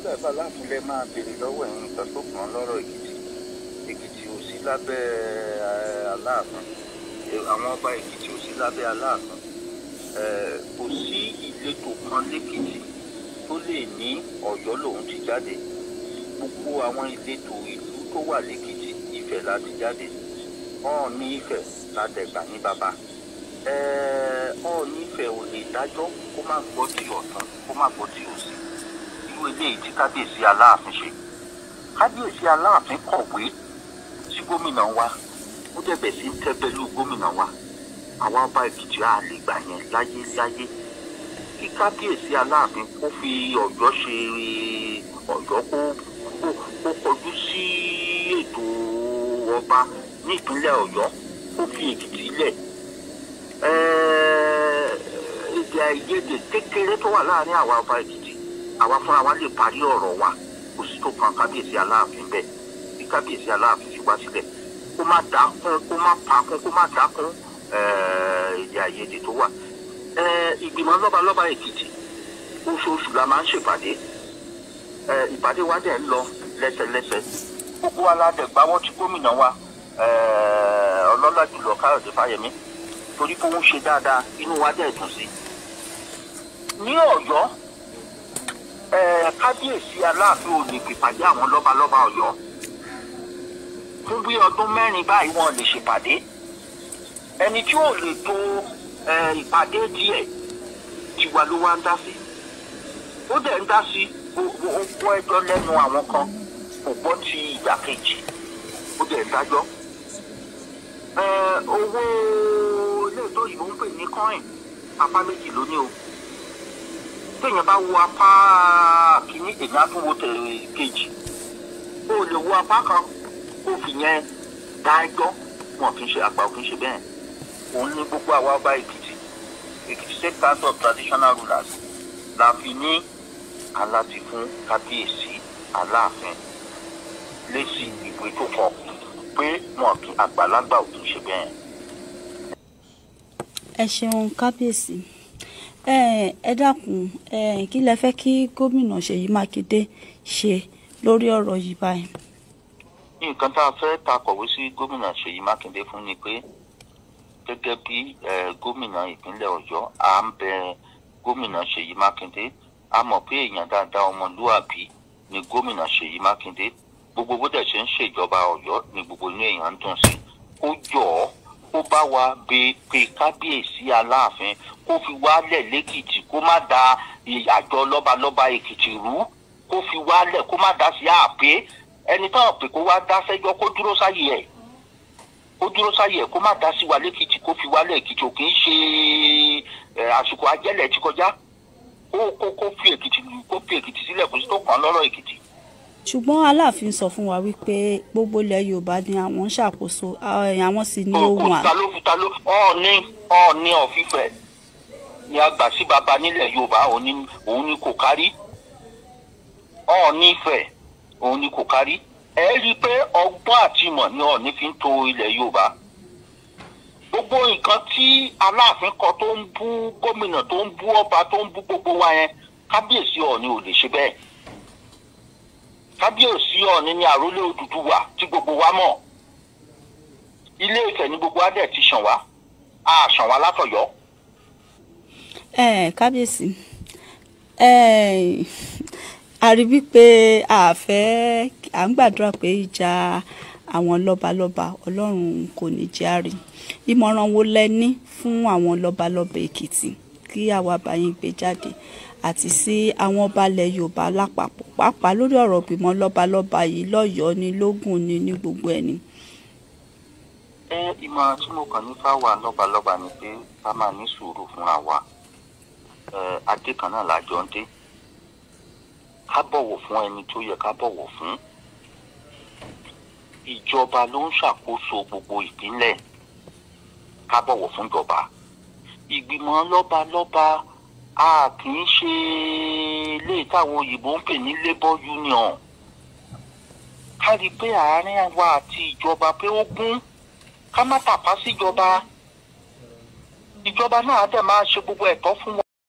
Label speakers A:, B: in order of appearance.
A: Sódà bá láàfin lẹ máa béèrè lọ́wọ́ ẹ̀yin nǹkan tó kàn án lọ́rọ̀ Èkìtì. Èkìtì ò sí lábẹ́ Aláàfin. Àwọn ọba Èkìtì ò sí lábẹ́ Aláàfin. Kò sí ìletò kan lẹ́kìtì tó lè ní Ọ̀yọ́ lòun ti jáde. Gbogbo àwọn ìletò ìlú tó wà lẹ́kìtì Ifẹ̀ láti jáde. Ọọ̀ni Ifẹ̀ ládẹ̀gbà ní bàbá. Ọọ̀ni Ifẹ̀ ò lè dájọ́ kó má gbọ́ ti ọ̀tún kó má gbọ́ ti òsì. Irú eléyìí tí kábíyèsí Aláàfin ṣe. Kábíyèsí Aláàfin kọ̀wé sí gómìnà wa ó dẹ̀bẹ̀ sí ń tẹ́bẹ́lú gómìnà wa. Àwa ọba Èkìtì á lè gbà yẹn láyé. Kí kábíyèsí Aláàfin kó fi Ọ̀yọ́ ṣe Ọ̀yọ́ kó kọjú sí ètò ọba ní ìpínlẹ̀ Ọ̀yọ́ kó fi Èkìtì lẹ̀. Èdè àìyedè kékeré tó wà láàrin àwa ọba Èkìtì àwa fúnra wa lè parí ọ̀rọ̀ wa kò sí tó kan kábíyèsí Aláàfin bẹ́ẹ̀. Bí kábíyèsí Aláàfin fi wá sílẹ̀ kó má dákún kó má pakún kó má dákún èdè àìyedè tó wà. Ìgbìmọ̀ lọ́balọ́ba Èkìtì oṣooṣù la máa ń ṣèpàdé. Ìpàdé wa dẹ̀ ń lọ lẹ́sẹlẹ́sẹ. Gbogbo wa la dẹ̀ gbáwọ́ tí gómìnà wa ọlọ́lá jùlọ Káyọ̀dé Fáyẹmí torí pé òun ṣe dáadáa inú wa dẹ̀ dùn sí. Ní Ọ̀yọ́ kábíyèsí Aláàfin ò lè pèpàdé àwọn lọ́balọ́ba Ọ̀yọ́. Fún bí ọdún 4 báyìí wọn lè ṣèpàdé. Ẹni tí ò lè tó ìpàdé díẹ̀ tiwa ló wá ń dá sí. Ó dẹ̀ ń dá sí ó gbọ́ ẹjọ́ lẹ́nu àwọn kan kò gbọ́ ti ìdàkejì ó dẹ̀ ń dájọ́. Owó ilé tó yìí ń pè ní coin apá méjì ló ní o. Téèyàn bá wo apá kìíní èèyàn á tún wo kejì. Ó lè wo apá kan kó fi yẹn dá ẹjọ́ wọn kì í ṣe àgbà òkè ṣe bẹ́ẹ̀. Òun ní gbogbo àwa ọba Èkìtì State Council of Traditional Rulers la fi ní aláti fún kábíyèsí Aláàfin lésì ìwé tó kọ pé wọn kì àgbàlagbà ò tún ṣe bẹ́ẹ̀.
B: Ẹ ṣeun kábíyèsí. Ẹ dákun kí lẹ fẹ́ kí gómìnà Ṣèyí Mákindé ṣe lórí ọ̀rọ̀ yìí báyìí?
A: Nǹkan tá a fẹ́ ta kọ̀wé sí gómìnà Ṣèyí Mákindé fún ni pé gẹ́gẹ́ bí gómìnà ìpínlẹ̀ Ọ̀yọ́ à ń bẹ gómìnà Ṣèyí Mákindé a mọ̀ pé èèyàn dáadáa ọmọlúàbí ni gómìnà Ṣèyí Mákindé. Gbogbo bó dẹ̀ ṣe ń ṣèjọba Ọ̀yọ́ ni gbogbo inú èèyàn ń dùn sí. Ó jọ̀ọ́ ó bá wa pe kábíyèsí Aláàfin kó fi wálẹ̀ lẹ́kìtì kó má da àjọ lọ́balọ́ba Èkìtì rú kó fi wálẹ̀ kó má dá sí àpé ẹni tó pè kó wá dá sẹ́jọ́ kó dúró sáyé ẹ̀ kó má dá sí wa lẹ́kìtì kó fi wálẹ̀ Èkìtì ò kì í ṣe àsìkò ajẹ́lẹ̀ tí kọjá kó fi Èkìtì sílẹ̀ kó sì tó kàn lọ́rọ̀ Èkìtì.
B: Ṣùgbọ́n Aláàfin sọ fún wa wípé gbogbo ilẹ̀ Yorùbá ni àwọn ń ṣàkóso àwọn sì ní ohun Ọọ̀ni ọ̀fífẹ́ ni àgbà sí baba nílẹ̀ Yorùbá òun ni kò kárí. Ọọ̀ni Ifẹ̀ òun ni kò kárí. Ẹ rí i pé ọgbọ́n àti ìmọ̀ ni Ọọ̀ni fi ń tò ilẹ̀ Yorùbá. Gbogbo nǹkan tí Aláàfin kọ tó ń bú gómìnà tó ń bú ọba tó ń bú gbogbo wa yẹn kábíyèsí Ọọ̀ni ò lè ṣe bẹ́ẹ̀. Kábíyèsí Ọọ̀ni ni àrólé Odùduwà tí gbogbo wa mọ̀. Ilé Ifẹ̀ ni gbogbo adẹ̀ ti ṣàn wá a ṣàn wá látọ̀yọ́. Kábíyèsí a rí wípé à ń gbàdúrà pé ìjà àwọn lọ́balọ́ba Ọlọ́run kò ní jẹ́ á rí. Ìmọ̀ràn wo lẹ ní fún àwọn lọ́balọ́ba Èkìtì kí àwa bá yín gbé jáde àti sí àwọn ọba ilẹ̀ Yorùbá lápapọ̀ pàápàá lórí ọ̀rọ̀ ìgbìmọ̀ lọ́balọ́ba yìí lọ́yọ̀ọ́ ní lógùn ní gbogbo ẹni?
A: Ìmọ̀ràn tí mo kàn ní fáwa lọ́balọ́ba ni pé ká máa ní sùúrù fúnra wa. Adé kan náà lájọ ń dé. Ká bọ̀wọ̀ fún ẹni tó yẹ ká bọ̀wọ̀ fún. Ìjọba ló ń ṣàkóso gbogbo ìpínlẹ̀. Ká bọ̀wọ̀ fún ìjọba. Ìgbìmọ̀ lọ́balọ́ba a kì í ṣe ilé táwọn òyìnbó ń pè ní labour union. Ká rí i pé àárín wa àti ìjọba pé ó gún. Ká má tàpá síjọba. Ìjọba náà dẹ̀ máa ṣe gbogbo ẹ̀tọ́ fún wa.